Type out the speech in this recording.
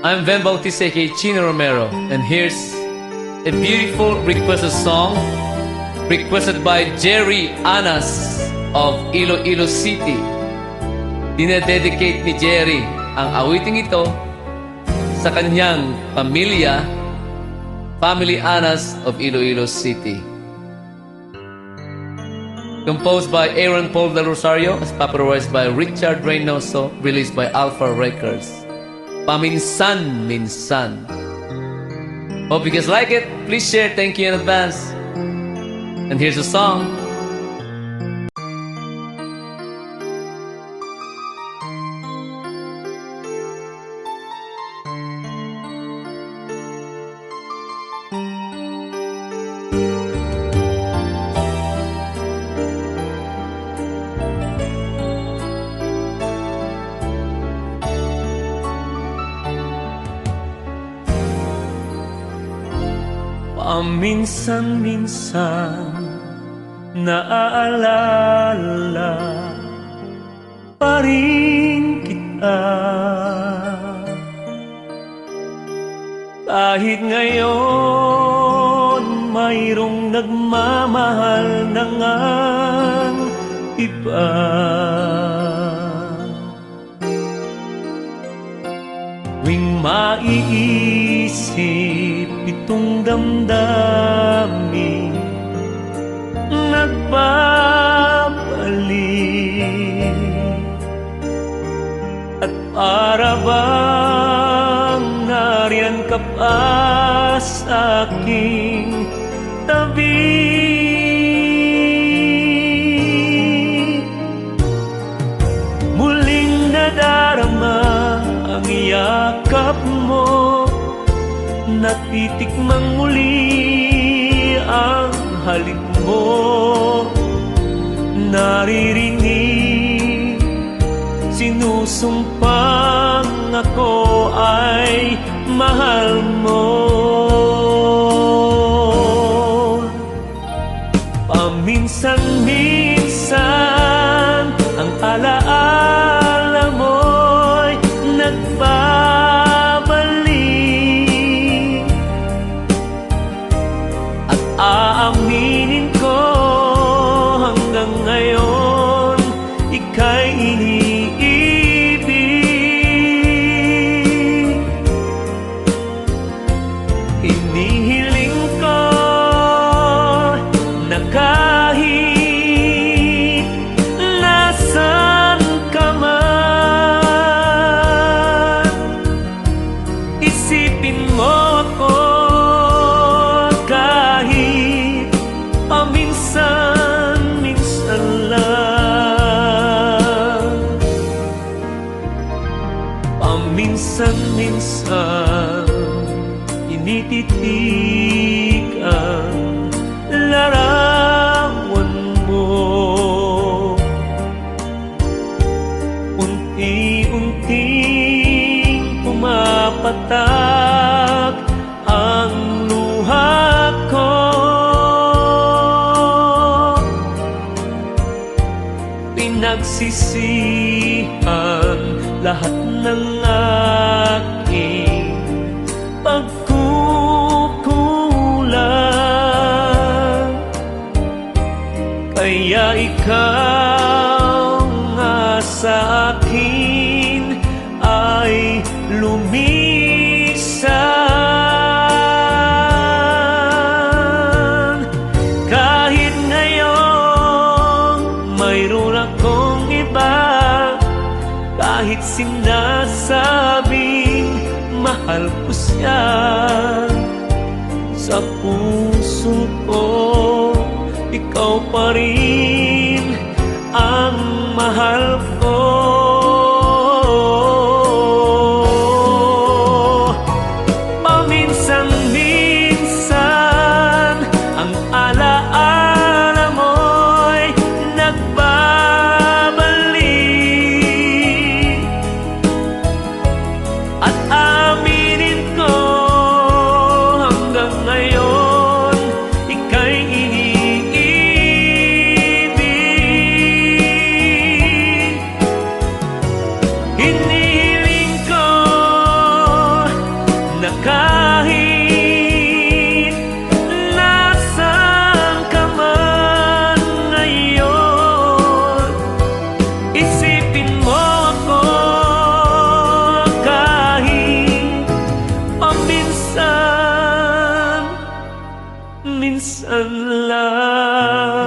I'm Ven Bautista aka Chino Romero, and here's a beautiful requested song requested by Jerry Anas of Iloilo City. Dinededicate ni Jerry ang awiting ito sa kanyang pamilya, Family Anas of Iloilo City. Composed by Aaron Paul Del Rosario, as popularized by Richard Reynoso, released by Alpha Records. Paminsan-minsan. Hope you guys like it. Please share. Thank you in advance. And here's the song. Paminsan-minsan naaalala pa rin kita, kahit ngayon mayroong nagmamahal na ngang iba. Tuwing maiisip itong damdamin, nagbabalik, at para bang nariyan ka pa sa aking tabi. Muling nadarama ang yakap mo, natitikmang muli ang halik mo. Naririnig, sinusumpang ako ay mahal mo. Paminsan-minsan ang alaala mo'y nagbabalik, at aaminin ko hanggang ngayon ika'y iniibig. Hinihiling ko na kahit nasan ka man, isipin mo ako kahit paminsan-minsan lang. Paminsan-minsan inititik ang larawan mo, unti-unting pumapatak ang luha ko. Pinagsisihan lahat ng aking pagkukulang, kaya ikaw nga sa akin ay lumisan. Kahit ngayon mayroon akong iba, kahit sinasabing mahal ko siya, sa puso ko ikaw pa rin ang mahal ko. Paminsan-minsan ang alaala mo'y nagbabalik, at aminin ko hanggang ngayon ika'y iniibig. minsan lang.